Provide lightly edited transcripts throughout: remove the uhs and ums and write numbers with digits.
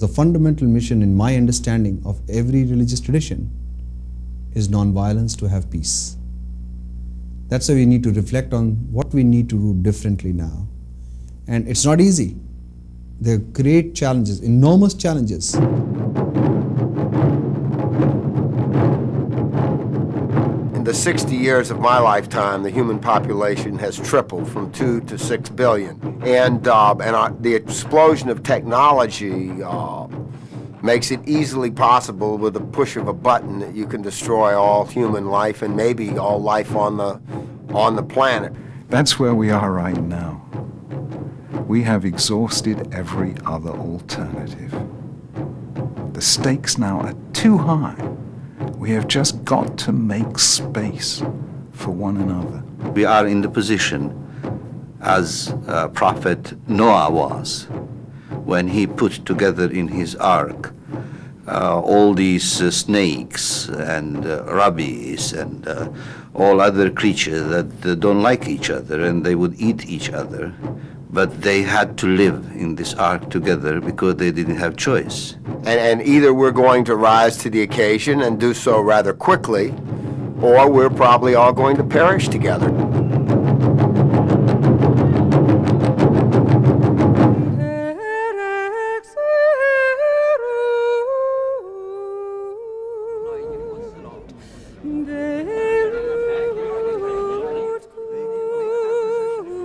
The fundamental mission in my understanding of every religious tradition is non-violence to have peace. That's why we need to reflect on what we need to do differently now. And it's not easy. There are great challenges, enormous challenges. In the 60 years of my lifetime, the human population has tripled from 2 to 6 billion. And the explosion of technology makes it easily possible with the push of a button that you can destroy all human life and maybe all life on the planet. That's where we are right now. We have exhausted every other alternative. The stakes now are too high. We have just got to make space for one another. We are in the position as Prophet Noah was when he put together in his ark all these snakes and rabbits and all other creatures that don't like each other, and they would eat each other. But they had to live in this ark together because they didn't have choice. And either we're going to rise to the occasion and do so rather quickly, or we're probably all going to perish together.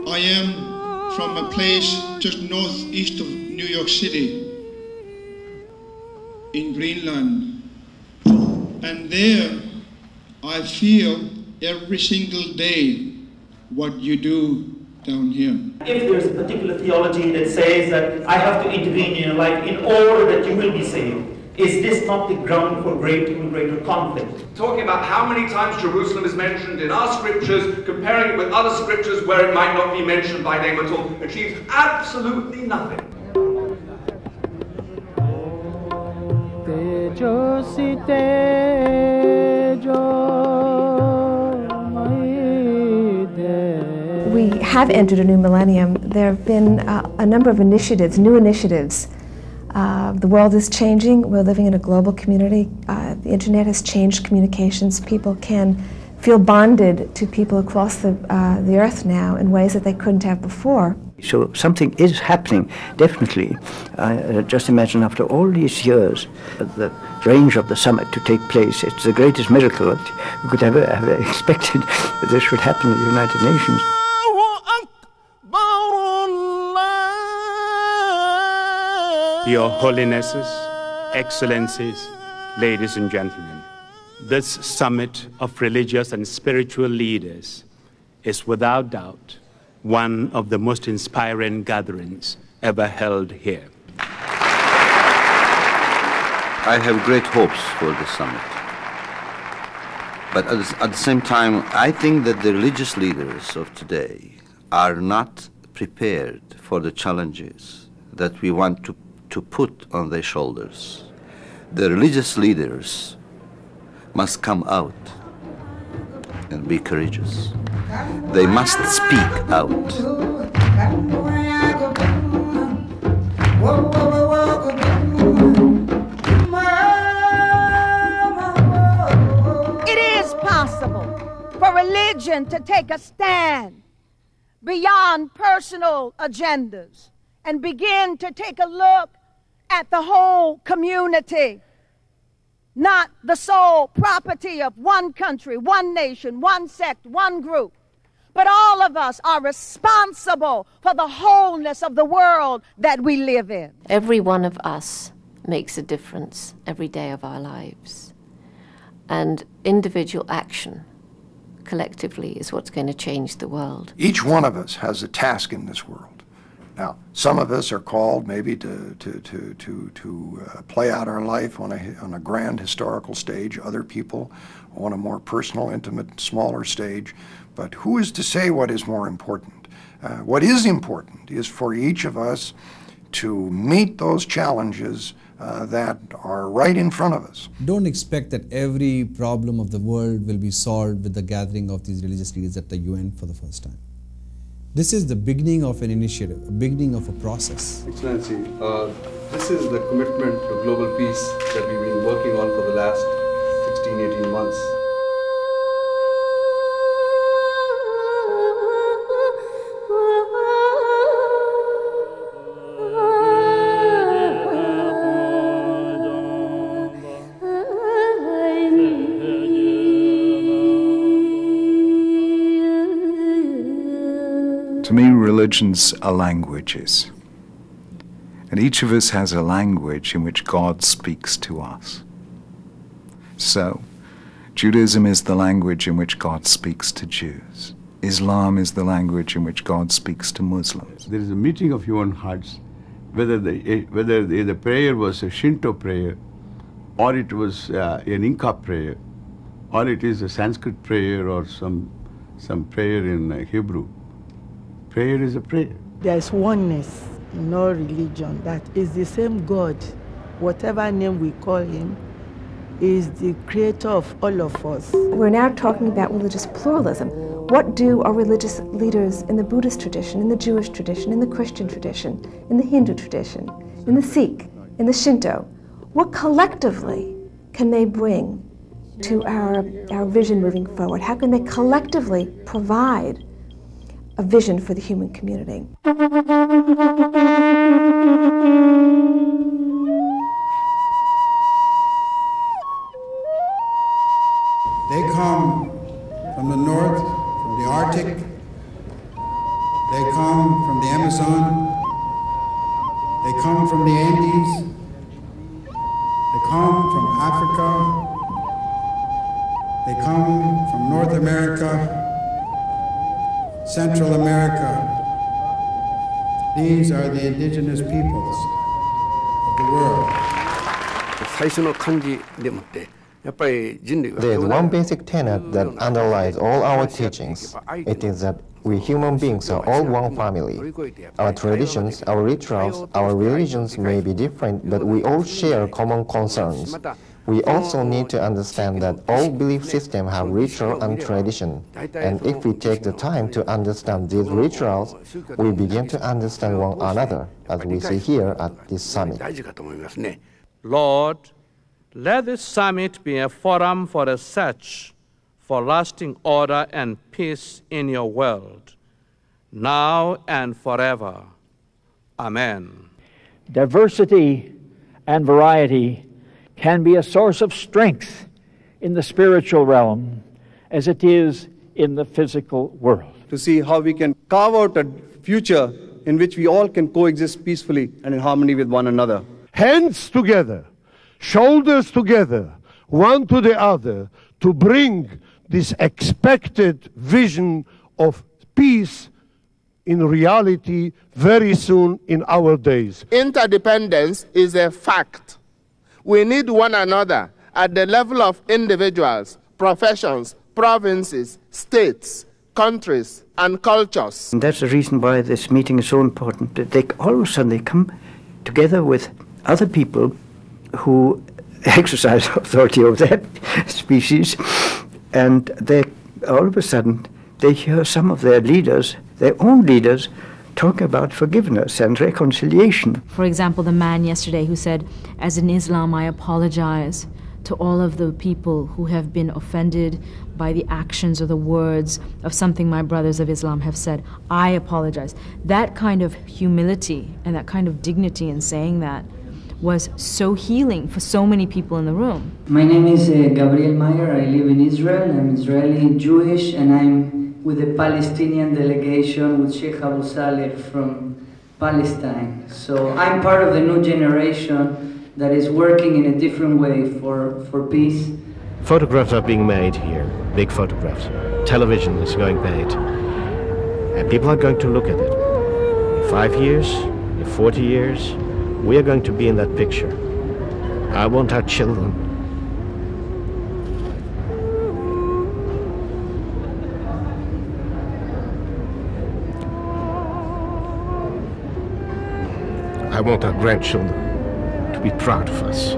I am from a place just northeast of New York City, in Greenland. And there I feel every single day what you do down here. If there's a particular theology that says that I have to intervene in your life in order that you will be saved, is this not the ground for greater conflict? Talking about how many times Jerusalem is mentioned in our scriptures, comparing it with other scriptures where it might not be mentioned by name at all, achieves absolutely nothing. We have entered a new millennium. There have been a number of initiatives, new initiatives. The world is changing. We're living in a global community. The internet has changed communications. People can feel bonded to people across the earth now in ways that they couldn't have before. So something is happening, definitely. Just imagine after all these years, the range of the summit to take place, it's the greatest miracle that we could ever have expected that this should happen in the United Nations. Your Holinesses, Excellencies, ladies and gentlemen, this summit of religious and spiritual leaders is without doubt one of the most inspiring gatherings ever held here. I have great hopes for the summit. But at the same time, I think that the religious leaders of today are not prepared for the challenges that we want to put on their shoulders. The religious leaders must come out and be courageous. They must speak out. It is possible for religion to take a stand beyond personal agendas and begin to take a look at the whole community, not the sole property of one country, one nation, one sect, one group, but all of us are responsible for the wholeness of the world that we live in. Every one of us makes a difference every day of our lives. And individual action, collectively, is what's going to change the world. Each one of us has a task in this world. Now, some of us are called maybe to play out our life on a grand historical stage, other people on a more personal, intimate, smaller stage. But who is to say what is more important? What is important is for each of us to meet those challenges that are right in front of us. Don't expect that every problem of the world will be solved with the gathering of these religious leaders at the UN for the first time. This is the beginning of an initiative, a beginning of a process. Excellency, this is the commitment to global peace that we've been working on for the last 16, 18 months. To me, religions are languages. And each of us has a language in which God speaks to us. So, Judaism is the language in which God speaks to Jews. Islam is the language in which God speaks to Muslims. There is a meeting of human hearts, whether the prayer was a Shinto prayer, or it was an Inca prayer, or it is a Sanskrit prayer, or some prayer in Hebrew. Prayer is a prayer. There's oneness in all religion. That is the same God. Whatever name we call him, is the creator of all of us. We're now talking about religious pluralism. What do our religious leaders in the Buddhist tradition, in the Jewish tradition, in the Christian tradition, in the Hindu tradition, in the Sikh, in the Shinto, what collectively can they bring to our vision moving forward? How can they collectively provide a vision for the human community? They come from the north, from the Arctic. They come from the Amazon. They come from the Andes. They come from Africa. They come from North America, Central America. These are the indigenous peoples of the world. There is one basic tenet that underlies all our teachings. It is that we human beings are all one family. Our traditions, our rituals, our religions may be different, but we all share common concerns. We also need to understand that all belief systems have ritual and tradition. And if we take the time to understand these rituals, we begin to understand one another, as we see here at this summit. Lord, let this summit be a forum for a search for lasting order and peace in your world, now and forever. Amen. Diversity and variety can be a source of strength in the spiritual realm as it is in the physical world. To see how we can carve out a future in which we all can coexist peacefully and in harmony with one another. Hands together, shoulders together, one to the other, to bring this expected vision of peace in reality very soon in our days. Interdependence is a fact. We need one another at the level of individuals, professions, provinces, states, countries, and cultures. And that's the reason why this meeting is so important. They all of a sudden they come together with other people who exercise authority over that species, and they all of a sudden they hear some of their leaders, their own leaders, talk about forgiveness and reconciliation. For example, the man yesterday who said, as in Islam, I apologize to all of the people who have been offended by the actions or the words of something my brothers of Islam have said. I apologize. That kind of humility and that kind of dignity in saying that was so healing for so many people in the room. My name is Gabriel Mayer. I live in Israel. I'm Israeli Jewish, and I'm with the Palestinian delegation with Sheikh Abu Saleh from Palestine. So I'm part of the new generation that is working in a different way for peace. Photographs are being made here, big photographs. Television is going made. And people are going to look at it. In 5 years, in 40 years, we are going to be in that picture. I want our children I want our grandchildren to be proud of us.